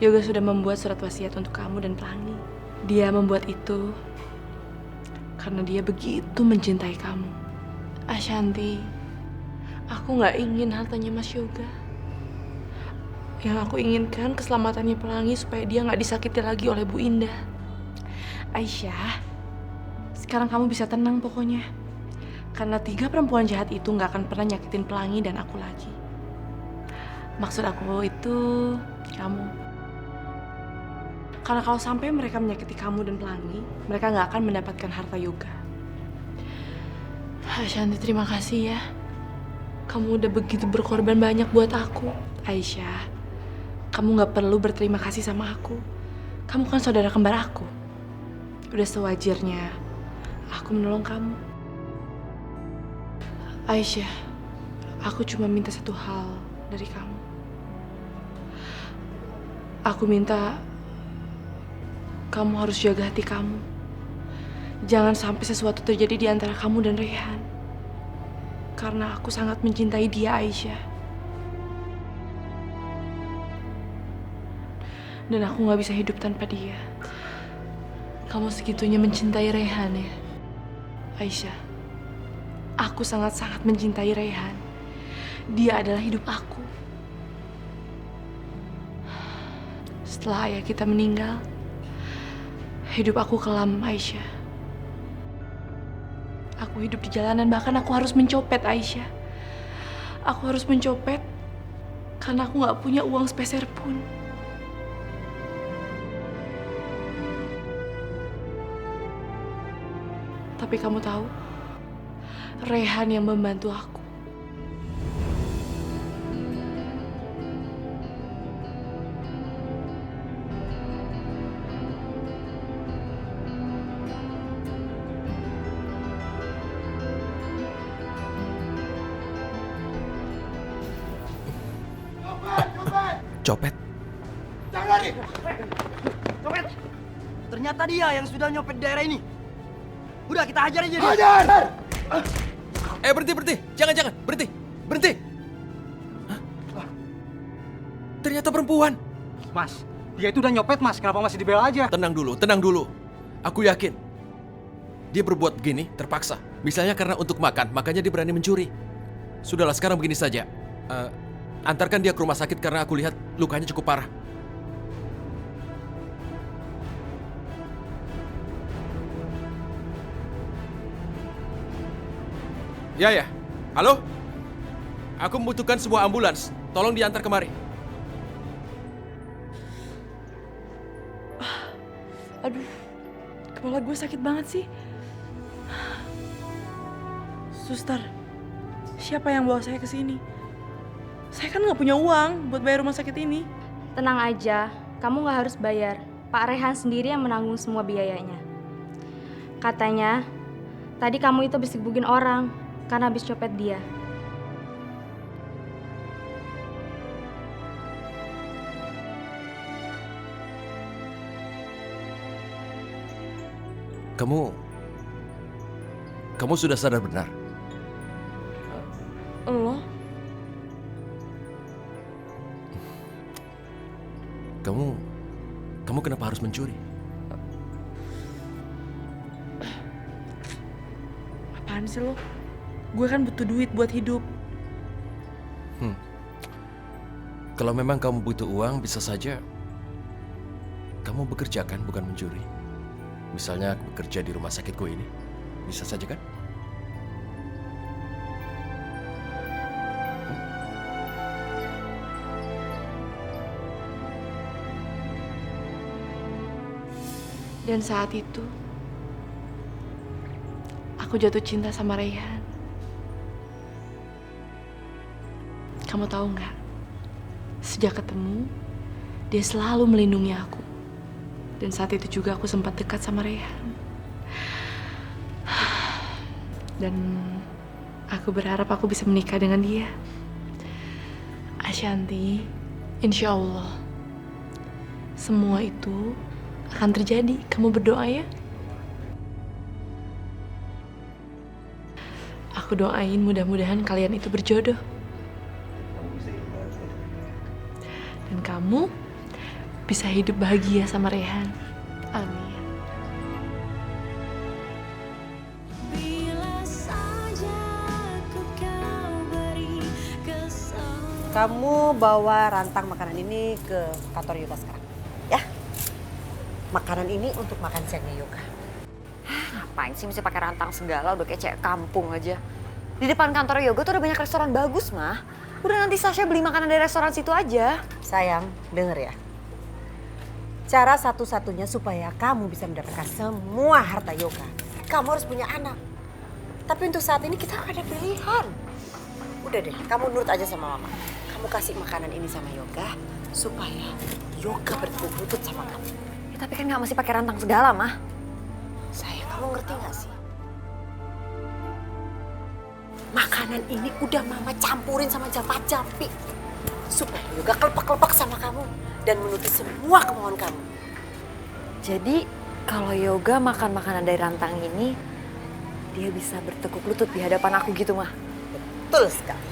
Yoga sudah membuat surat wasiat untuk kamu dan Pelangi. Dia membuat itu karena dia begitu mencintai kamu. Ashanti, aku nggak ingin hartanya Mas Yoga. Yang aku inginkan keselamatannya Pelangi supaya dia nggak disakiti lagi oleh Bu Indah. Aisyah, sekarang kamu bisa tenang pokoknya. Karena 3 perempuan jahat itu nggak akan pernah nyakitin Pelangi dan aku lagi. Maksud aku itu kamu. Karena kalau sampai mereka menyakiti kamu dan Pelangi, mereka nggak akan mendapatkan harta Yoga. Ashanti, terima kasih ya. Kamu udah begitu berkorban banyak buat aku. Aisyah, Kamu gak perlu berterima kasih sama aku. Kamu kan saudara kembar aku. Udah sewajarnya aku menolong kamu. Aisyah, aku cuma minta satu hal dari kamu. Aku minta kamu harus jaga hati kamu. Jangan sampai sesuatu terjadi di antara kamu dan Rehan. Karena aku sangat mencintai dia, Aisyah. Dan aku gak bisa hidup tanpa dia. Kamu segitunya mencintai Rehan ya, Aisyah. Aku sangat-sangat mencintai Rehan. Dia adalah hidup aku. Setelah ayah kita meninggal, hidup aku kelam, Aisyah. Aku hidup di jalanan, bahkan aku harus mencopet, Aisyah. Aku harus mencopet karena aku gak punya uang sepeser pun. Tapi kamu tahu, Rehan yang membantu aku. Copet? Jangan lari! Copet! Ternyata dia yang sudah nyopet daerah ini. Udah, kita hajar aja dia. Hajar! Berhenti! Jangan! Berhenti! Hah? Ternyata perempuan. Mas, dia itu udah nyopet, Mas. Kenapa masih dibela aja? Tenang dulu. Aku yakin dia berbuat begini terpaksa. Misalnya karena untuk makan, makanya dia berani mencuri. Sudahlah, sekarang begini saja. Antarkan dia ke rumah sakit karena aku lihat lukanya cukup parah. Ya. Halo? Aku membutuhkan sebuah ambulans. Tolong diantar kemari. Aduh, kepala gue sakit banget sih. Suster, siapa yang bawa saya ke sini? Saya kan nggak punya uang buat bayar rumah sakit ini. Tenang aja, kamu nggak harus bayar. Pak Rehan sendiri yang menanggung semua biayanya. Katanya, tadi kamu itu habis gebukin orang karena habis copet dia. Kamu sudah sadar benar? Lo? Kamu kenapa harus mencuri? Apaan sih lo? Gue kan butuh duit buat hidup. Kalau memang kamu butuh uang, bisa saja kamu bekerja kan, bukan mencuri. Misalnya bekerja di rumah sakitku ini. Bisa saja kan? Dan saat itu, aku jatuh cinta sama Rehan. Kamu tahu nggak? Sejak ketemu, dia selalu melindungi aku. Dan saat itu juga aku sempat dekat sama Rehan. Dan aku berharap aku bisa menikah dengan dia. Ashanti, insya Allah, semua itu akan terjadi. Kamu berdoa ya. Aku doain mudah-mudahan kalian itu berjodoh. Dan kamu bisa hidup bahagia sama Rehan. Amin. Kamu bawa rantang makanan ini ke kantor Yoga sekarang, ya? Makanan ini untuk makan siangnya Yoga. Ngapain sih mesti pakai rantang segala, udah kayak cewek kampung aja. Di depan kantor Yoga tuh udah banyak restoran bagus, mah. Udah nanti Sasha beli makanan dari restoran situ aja. Sayang, denger ya. Cara satu-satunya supaya kamu bisa mendapatkan semua harta Yoga, kamu harus punya anak. Tapi untuk saat ini kita gak ada pilihan. Udah deh, kamu nurut aja sama mama. Kamu kamu kasih makanan ini sama Yoga supaya Yoga bertekuk lutut sama kamu. Ya, tapi kan nggak mesti pakai rantang segala, Mah. Sayang, kamu ngerti gak sih? Makanan ini udah Mama campurin sama Jampi supaya Yoga kelepek-kelepek sama kamu dan menuruti semua kemauan kamu. Jadi kalau Yoga makan makanan dari rantang ini, dia bisa bertekuk lutut di hadapan aku gitu, Mah. Betul sekali.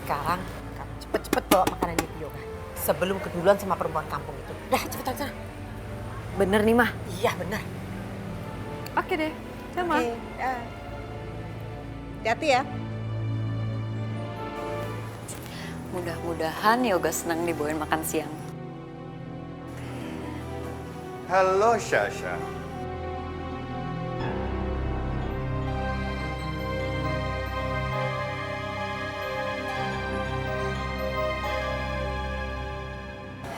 Sekarang kamu cepet-cepet bawa makanan ini ke Yoga sebelum keduluan sama perempuan kampung itu. Dah, cepetan sana. Bener nih, Mah? Iya, bener. Oke deh, sama. Oke, ya. Hati-hati ya. Mudah-mudahan Yoga senang dibawain makan siang. Halo, Sasha.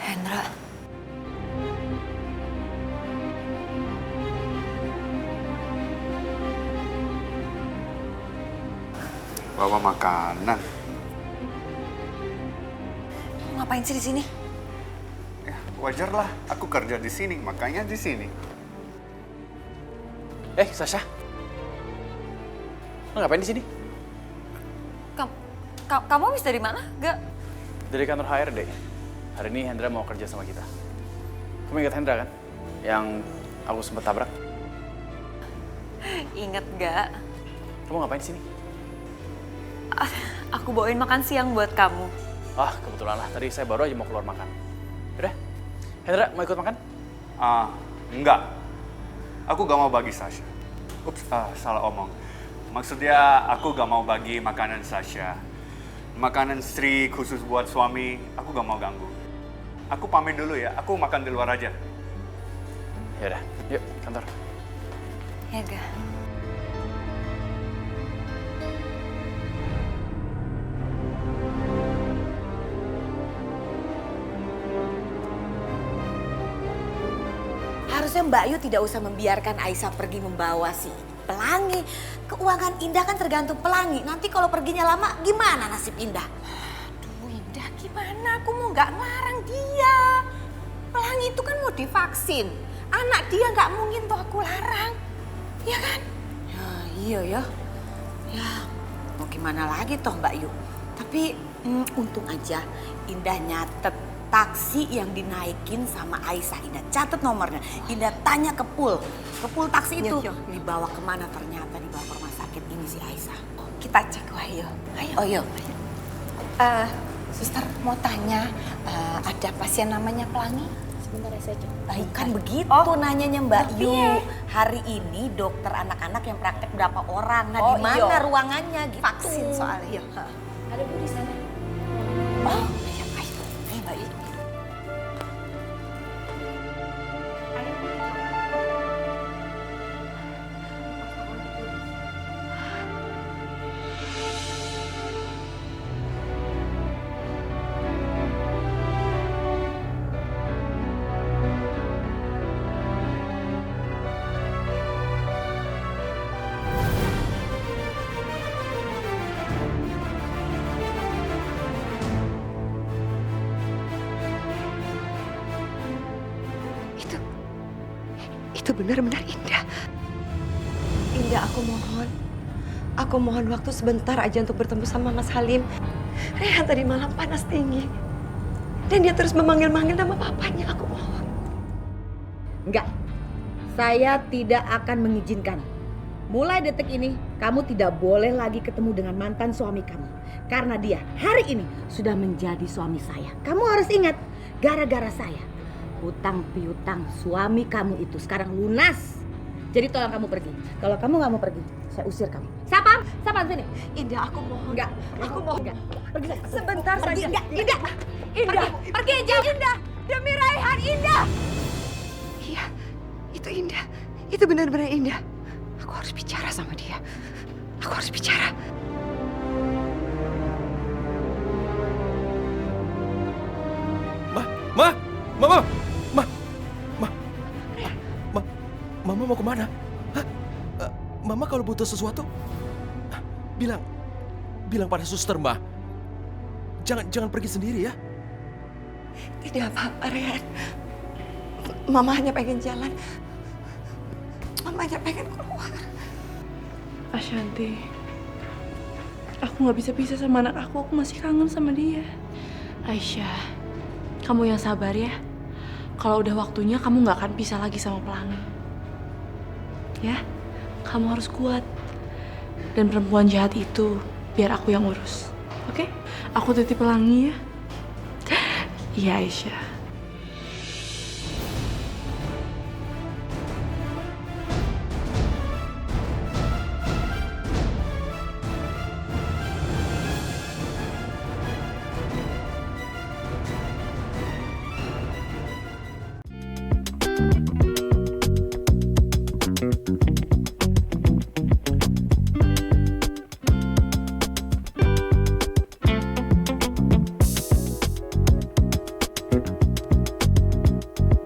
Hendra. Bawa makanan. Ngapain sih di sini? Ya, wajar lah. Aku kerja di sini, makanya di sini. Sasha. Lo ngapain di sini? Kamu habis dari mana? Gak. Dari kantor HRD. Hari ini Hendra mau kerja sama kita. Kamu ingat Hendra kan? Yang aku sempat tabrak. Ingat gak? Kamu ngapain di sini? Aku bawain makan siang buat kamu. Kebetulan lah. Tadi saya baru aja mau keluar makan. Udah, Hendra mau ikut makan? Enggak. Aku gak mau bagi Sasha. Ups, salah omong. Maksudnya aku gak mau bagi makanan Sasha. Makanan Sri khusus buat suami, aku gak mau ganggu. Aku pamit dulu ya, aku makan di luar aja. Yaudah, yuk kantor. Ya gak? Harusnya Mbak Yu tidak usah membiarkan Aisyah pergi membawa si Pelangi. Keuangan Indah kan tergantung Pelangi. Nanti kalau perginya lama, gimana nasib Indah? Aduh Indah, gimana? Aku mau nggak ngelarang dia. Pelangi itu kan mau divaksin. Anak dia nggak mungkin tuh aku larang. Iya kan? Ya iya ya. Ya mau gimana lagi toh Mbak Yu. Tapi untung aja Indah nyatet taksi yang dinaikin sama Aisyah. Indah catat nomornya. Indah tanya ke Pul taksi itu dibawa kemana, ternyata dibawa ke rumah sakit ini si Aisyah. Kita cek, ayo. Oh yuk. Suster mau tanya, ada pasien namanya Pelangi? Sebentar ya saya cek. Bukan begitu nanyanya Mbak Yu. Hari ini dokter anak-anak yang praktek berapa orang? Nah di mana ruangannya gitu. Vaksin soalnya. Ada Bu di sana. Oh, ayo Mbak Yu. Itu benar-benar Indah. Indah, aku mohon waktu sebentar aja untuk bertemu sama Mas Halim. Rehan tadi malam panas tinggi. Dan dia terus memanggil-manggil nama papanya, aku mohon. Enggak, saya tidak akan mengizinkan. Mulai detik ini, kamu tidak boleh lagi ketemu dengan mantan suami kamu. Karena dia hari ini sudah menjadi suami saya. Kamu harus ingat, gara-gara saya, hutang piutang suami kamu itu sekarang lunas. Jadi tolong kamu pergi. Kalau kamu nggak mau pergi, saya usir kamu. Siapa sini? Indah, aku mohon. Enggak, aku mohon. Enggak. Pergi Sebentar pergi. saja. Indah, pergi jauh. Indah, demi Raihan, Indah. Iya, itu Indah. Itu benar-benar Indah. Aku harus bicara sama dia. Aku harus bicara. Mama mau kemana? Hah? Mama kalau butuh sesuatu, bilang pada suster, Ma. jangan pergi sendiri ya. Tidak apa-apa, Rehan. Mama hanya pengen jalan. Mama hanya pengen keluar. Ashanti, aku nggak bisa pisah sama anak aku masih kangen sama dia. Aisyah, kamu yang sabar ya. Kalau udah waktunya kamu nggak akan pisah lagi sama Pelangi. Ya, kamu harus kuat. Dan perempuan jahat itu biar aku yang urus. Oke? Aku titip Pelangi ya. Iya Aisyah.